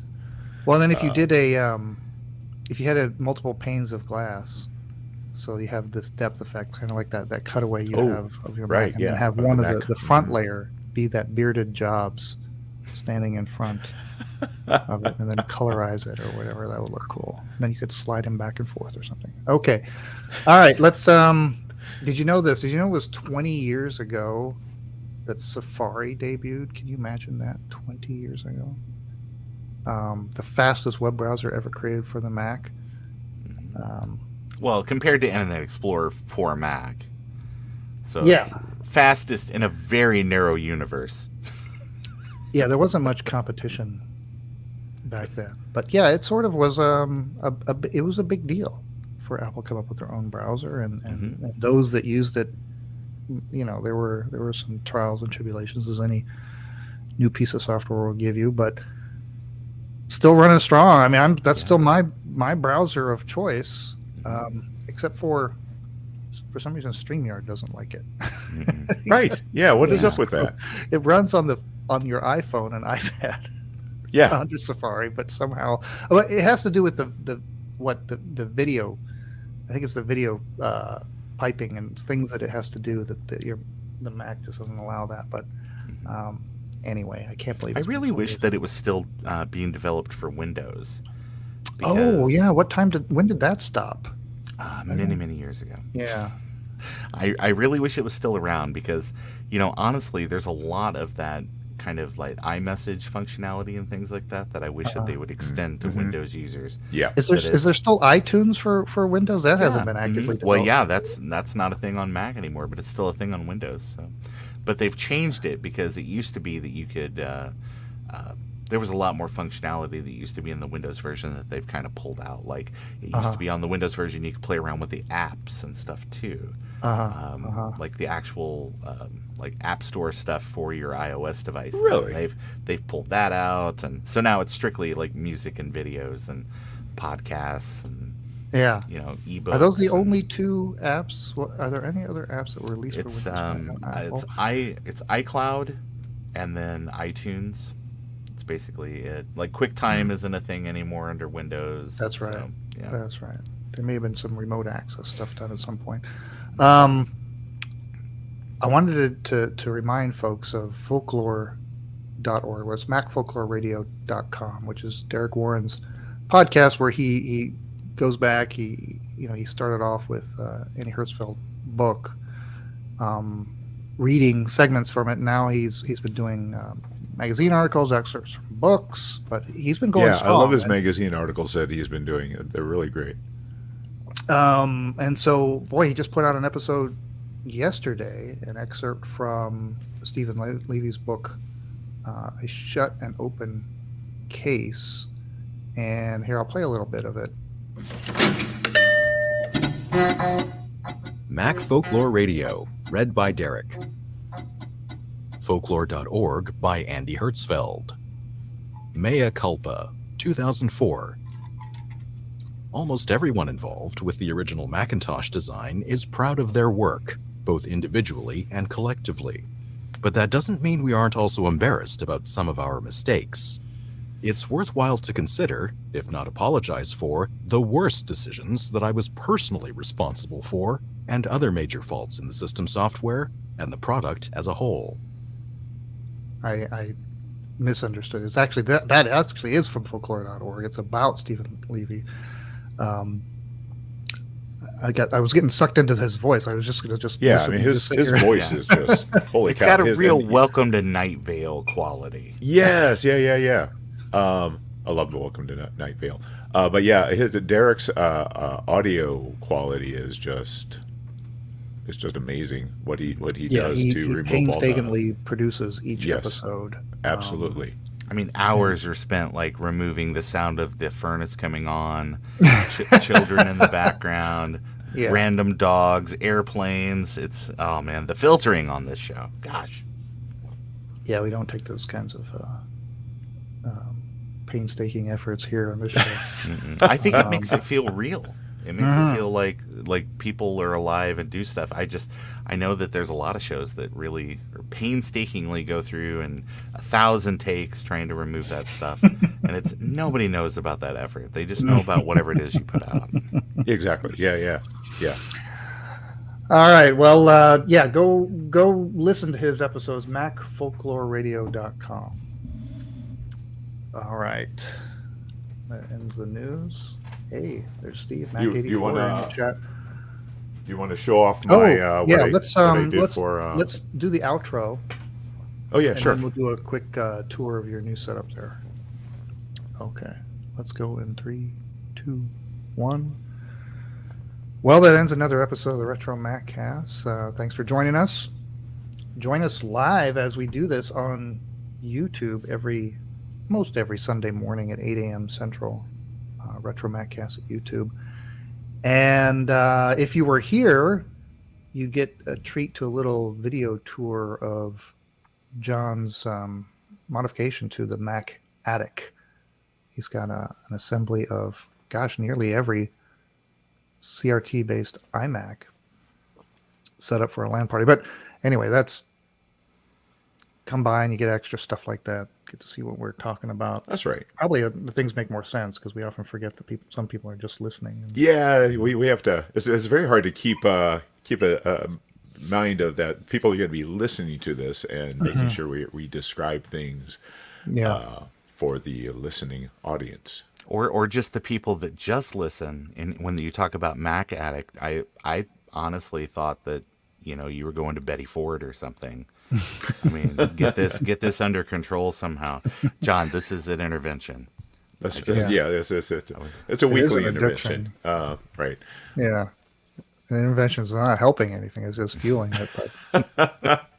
Well, then if you did if you had multiple panes of glass, so you have this depth effect, kind of like that cutaway you Oh, have of your right, Mac, and yeah, then have of one the of Mac. the front layer be that bearded Jobs standing in front of it, and then colorize it or whatever. That would look cool. And then you could slide him back and forth or something. Okay, all right. Let's. Did you know this? Did you know it was 20 years ago that Safari debuted? Can you imagine that? 20 years ago. The fastest web browser ever created for the Mac. Well, compared to Internet Explorer for Mac. So Yeah. it's fastest in a very narrow universe. Yeah, there wasn't much competition back then, but yeah, it sort of was it was a big deal for Apple to come up with their own browser, and those that used it, you know, there were some trials and tribulations as any new piece of software will give you, but still running strong. I mean, that's still my browser of choice, except for some reason StreamYard doesn't like it. Right. Yeah. What is up with that? It runs on your iPhone and iPad. Yeah. Under Safari, but somehow it has to do with the video. I think it's the video piping and things that it has to do that the Mac just doesn't allow that. But anyway, I can't believe. I it's been really 20 wish years. that it was still being developed for Windows. Oh because, yeah, when did that stop? many years ago. Yeah. I really wish it was still around because, you know, honestly, there's a lot of that kind of like iMessage functionality and things like that I wish that they would extend to Windows users. Yeah. Is there still iTunes for Windows? That hasn't been actively developed. Well, yeah, that's not a thing on Mac anymore, but it's still a thing on Windows. So. But they've changed it because it used to be that you could there was a lot more functionality that used to be in the Windows version that they've kind of pulled out. Like it used Uh-huh. to be on the Windows version, you could play around with the apps and stuff too. Like the actual like App Store stuff for your iOS devices. Really? And they've pulled that out, and so now it's strictly like music and videos and podcasts and Yeah. ebooks. Are those the and only two apps? Are there any other apps that were released for It's Windows by Apple? it's iCloud, and then iTunes. It's basically it. Like QuickTime isn't a thing anymore under Windows. That's right. So, yeah. That's right. There may have been some remote access stuff done at some point. I wanted to remind folks of folklore.org. Well, it's macfolkloreradio.com, which is Derek Warren's podcast where he goes back. He started off with Annie Hertzfeld book, reading segments from it. Now he's been doing magazine articles, excerpts from books, but he's been going strong. I love his magazine articles that he's been doing. They're really great. And so, boy, he just put out an episode yesterday, an excerpt from Stephen Levy's book, A Shut and Open Case. And here, I'll play a little bit of it. Mac Folklore Radio, read by Derek. Folklore.org by Andy Hertzfeld. Mea Culpa, 2004. Almost everyone involved with the original Macintosh design is proud of their work, both individually and collectively. But that doesn't mean we aren't also embarrassed about some of our mistakes. It's worthwhile to consider, if not apologize for, the worst decisions that I was personally responsible for, and other major faults in the system software and the product as a whole. I misunderstood. It's actually that actually is from folklore.org. It's about Stephen Levy. I was getting sucked into his voice. I was just going to just I mean his voice is just holy It's cow. got a real Welcome to Night Vale quality. Yes, yeah. I love the Welcome to Night Vale. But yeah, Derek's audio quality is just amazing. What he does he remove all the painstakingly produces each Yes, episode. absolutely. I mean, hours are spent like removing the sound of the furnace coming on, children in the background, random dogs, airplanes. It's the filtering on this show. Gosh. Yeah, we don't take those kinds of painstaking efforts here on this show. I think it makes it feel real. It makes it feel like people are alive and do stuff. I know that there's a lot of shows that really painstakingly go through and 1,000 takes trying to remove that stuff, and nobody knows about that effort. They just know about whatever it is you put out. Exactly. Yeah. All right. Well, go listen to his episodes, macfolkloreradio.com. All right. That ends the news. Hey, there's Steve, Mac84 in the chat. Do you want to show off my let's do the outro. Oh yeah, and sure. Then we'll do a quick tour of your new setup there. Okay, let's go in 3, 2, 1. Well, that ends another episode of the RetroMacCast. Thanks for joining us. Join us live as we do this on YouTube most every Sunday morning at 8 a.m. Central. RetroMacCast at YouTube. And if you were here, you get a treat to a little video tour of John's modification to the Mac Attic. He's got an assembly of, nearly every CRT-based iMac set up for a LAN party. But anyway, come by and you get extra stuff like that. Get to see what we're talking about. That's right. Probably the things make more sense because we often forget that some people are just listening. Yeah, we have to. It's very hard to keep a mind of that. People are going to be listening to this and making sure we describe things for the listening audience. Or just the people that just listen. And when you talk about Mac Addict, I honestly thought that you were going to Betty Ford or something. I mean, get this under control somehow, John. This is an intervention. It's a weekly intervention, right? Yeah, an intervention is not helping anything; it's just fueling it. But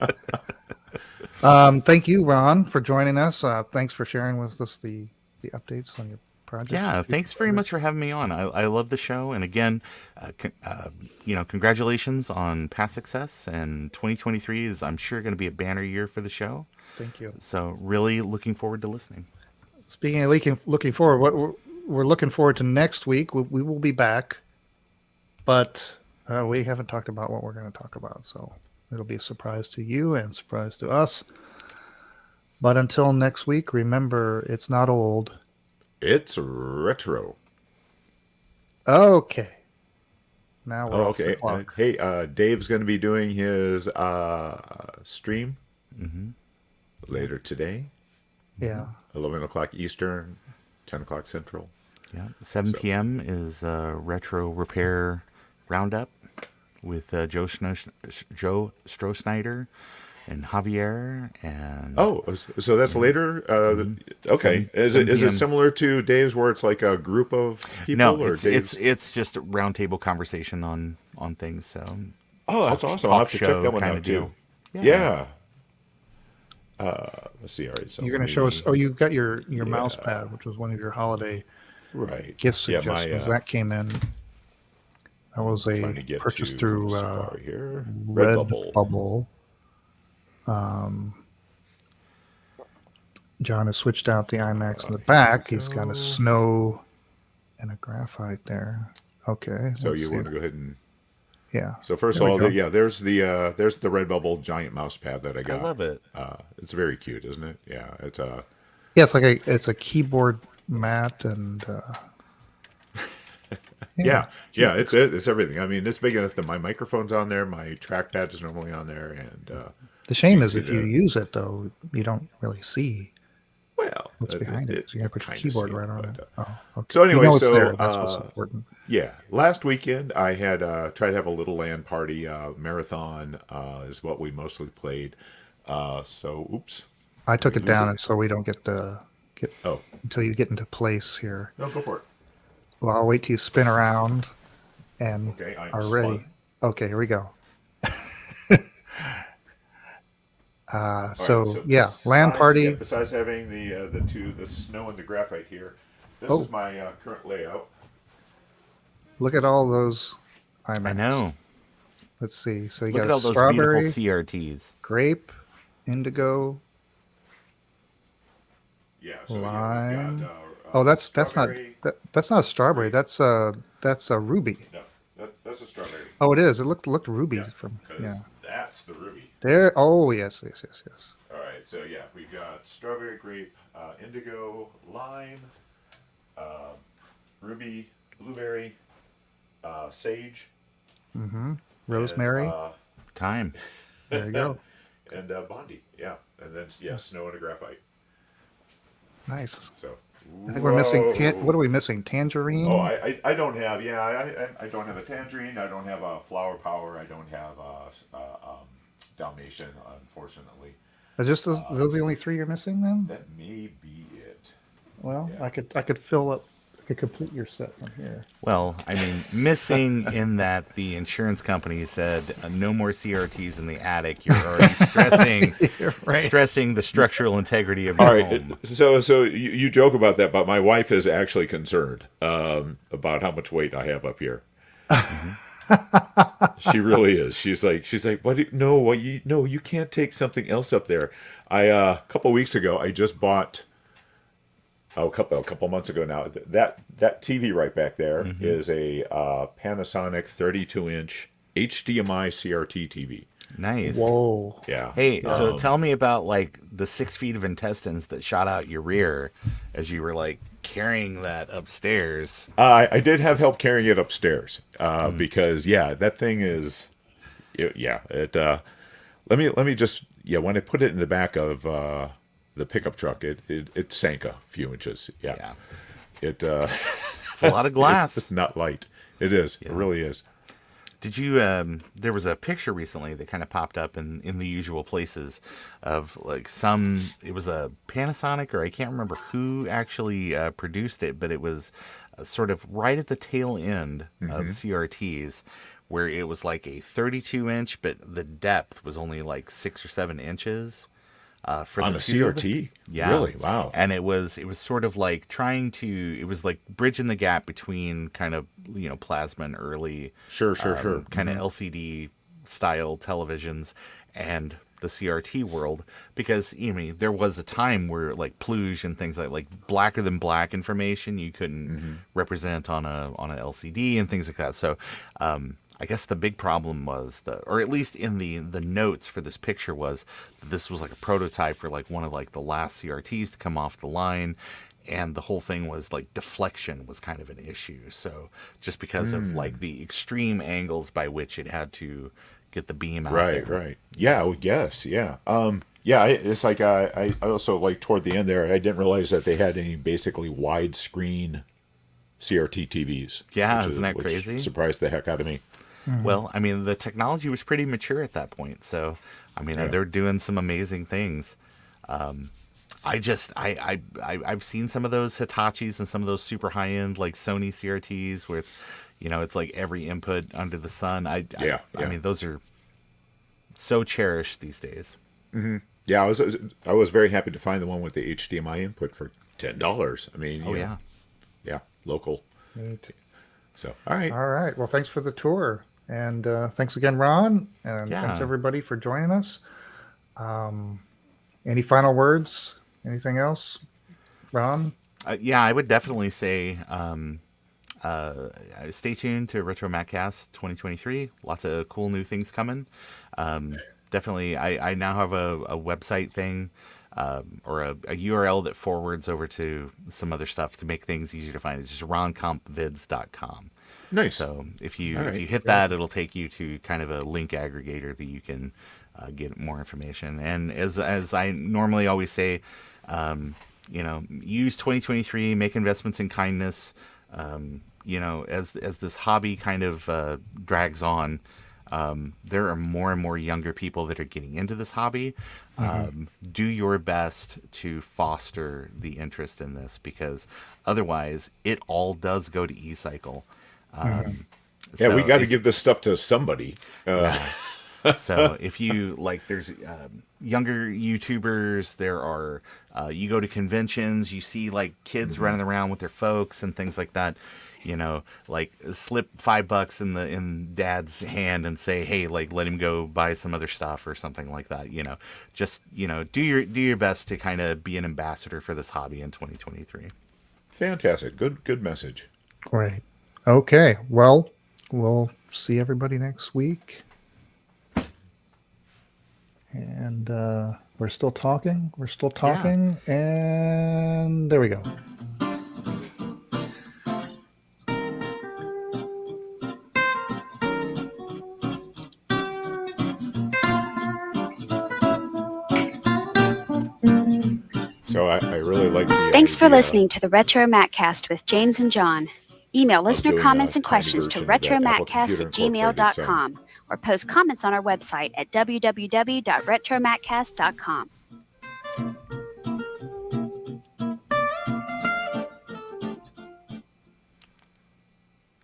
Thank you, Ron, for joining us. Thanks for sharing with us the updates on your project. Yeah, thanks very much for having me on. I love the show, and again, congratulations on past success. And 2023 is, I'm sure, going to be a banner year for the show. Thank you. So really looking forward to listening. Speaking of looking forward, what we're looking forward to next week, we will be back, but we haven't talked about what we're going to talk about, so it'll be a surprise to you and a surprise to us. But until next week, remember, it's not old. It's retro. Okay. Now we're off the Okay. clock. Hey, Dave's going to be doing his stream later today. Yeah. 11 o'clock Eastern, 10 o'clock Central. Yeah, 7 p.m. is Retro Repair Roundup with Joe Strohsnyder and Javier. And so that's later. Okay, 7 is it PM. similar to Dave's where it's like a group of people? no, or it's just a roundtable conversation on things. So that's awesome. I'll have to check that one kinda out too. deal. Yeah. Let's see. All right. So You're going to show us. Oh, you got your mouse pad, which was one of your holiday right gift Yeah, suggestions. That came in. That was a trying to get purchase to through Safari here. Redbubble. John has switched out the IMAX in the back. He's got a snow and a graphite there. Okay. So let's you see. want to go ahead and Yeah. so first There of we all, go. there's the Redbubble giant mouse pad that I I got. love it. It's very cute, isn't it? Yeah, it's Yeah, it's a keyboard mat and yeah, it's everything. I mean, it's big enough that my microphone's on there, my trackpad is normally on there, and the shame you is can if see you the- use it though, you don't really see well, what's behind it. So you're gonna put your keyboard right on it. Oh, okay. So anyway, you know it's so, there. That's what's important. yeah. Last weekend I had tried to have a little LAN party. Marathon is what we mostly played. So oops. I took it lose down, it? and so we don't get Oh, until you get into place here. no, go for it. Well, I'll wait till you spin around and Okay, I'm are ready. spun. Okay, here we go. All right, so yeah, LAN besides- party. yeah, besides having the snow and the graphite here, this Oh. is my current layout. Look at all those IMAX. I know. Let's see. So you Look got at a all those strawberry, beautiful CRTs. grape, indigo. Yeah, so Lime. we've got, Oh, that's not strawberry. that's not a strawberry. That's a ruby. No, that's a strawberry. Oh, it is. It looked ruby Yeah, from 'cause yeah. that's the ruby. There. Oh, yes. All right, so yeah, we've got strawberry, grape, indigo, lime, ruby, blueberry, sage, Rosemary. Time. There you go. and Bondi. Yeah, and then snow and a graphite. Nice. So I think we're missing. whoa. What are we missing? Tangerine. Oh, I don't have. Yeah, I don't have a tangerine. I don't have a flower power. I don't have a Dalmatian, unfortunately. Are just those the only three you're missing then? That may be it. Well, yeah. I could fill up. I could complete your set from here. Well, I mean, missing in that the insurance company said no more CRTs in the attic. You're already stressing the structural integrity of your All right. home. So you joke about that, but my wife is actually concerned about how much weight I have up here. She really is. She's like, you can't take something else up there. A couple of weeks ago, I just bought. A couple months ago now. That TV right back there is a Panasonic 32-inch HDMI CRT TV. Nice. Whoa. Yeah. Hey, so tell me about like the 6 feet of intestines that shot out your rear as you were like carrying that upstairs. I did have help carrying it upstairs because that thing is, Let me just when I put it in the back of the pickup truck, it sank a few inches. Yeah. It It's a lot of glass. it's not light. It is. It really is. Did you? There was a picture recently that kind of popped up in the usual places of like it was a Panasonic, or I can't remember who actually produced it, but it was sort of right at the tail end of CRTs, where it was like a 32-inch, but the depth was only like 6 or 7 inches. for On the a tube. CRT? Yeah. Really? Wow. And it was sort of like it was like bridging the gap between kind of, plasma and early Sure. kind of LCD style televisions and the CRT world, because there was a time where like Pluge and things like blacker than black information you couldn't represent on a LCD and things like that. So I guess the big problem was or at least in the notes for this picture, was that this was like a prototype for like one of like the last CRTs to come off the line. And the whole thing was like deflection was kind of an issue. So just because of like the extreme angles by which it had to get the beam out there. Right. Yeah, I would guess. Yeah. It's like I also, like, toward the end there, I didn't realize that they had any basically widescreen CRT TVs. Yeah, isn't that which crazy? Surprised the heck out of me. Well, I mean, the technology was pretty mature at that point. So, I mean, they're doing some amazing things. I've seen some of those Hitachis and some of those super high end like Sony CRTs with, it's like every input under the sun. I mean, those are so cherished these days. Yeah, I was very happy to find the one with the HDMI input for $10. I mean, yeah, local. So, all right. All right. Well, thanks for the tour. And thanks again, Ron. And thanks, everybody, for joining us. Any final words? Anything else, Ron? I would definitely say stay tuned to RetroMacCast 2023. Lots of cool new things coming. Definitely, I now have a website thing or a URL that forwards over to some other stuff to make things easier to find. It's just roncompvids.com. Nice. So if you hit that, it'll take you to kind of a link aggregator that you can get more information. And as I normally always say, use 2023, make investments in kindness. As this hobby kind of drags on, there are more and more younger people that are getting into this hobby. Do your best to foster the interest in this, because otherwise it all does go to e-cycle. So we got to give this stuff to somebody. So if you there's younger YouTubers, there are, you go to conventions, you see like kids running around with their folks and things like that, slip $5 in dad's hand and say, hey, let him go buy some other stuff or something like that. Do your best to kind of be an ambassador for this hobby in 2023. Fantastic. Good message. Great. Okay. Well, we'll see everybody next week. And we're still talking. And there we go. So I really like the Thanks for idea listening to the RetroMacCast with James and John. Email listener doing comments a and tiny questions to version of that Apple Computer retromaccast@gmail.com or post comments on our website at www.retromaccast.com.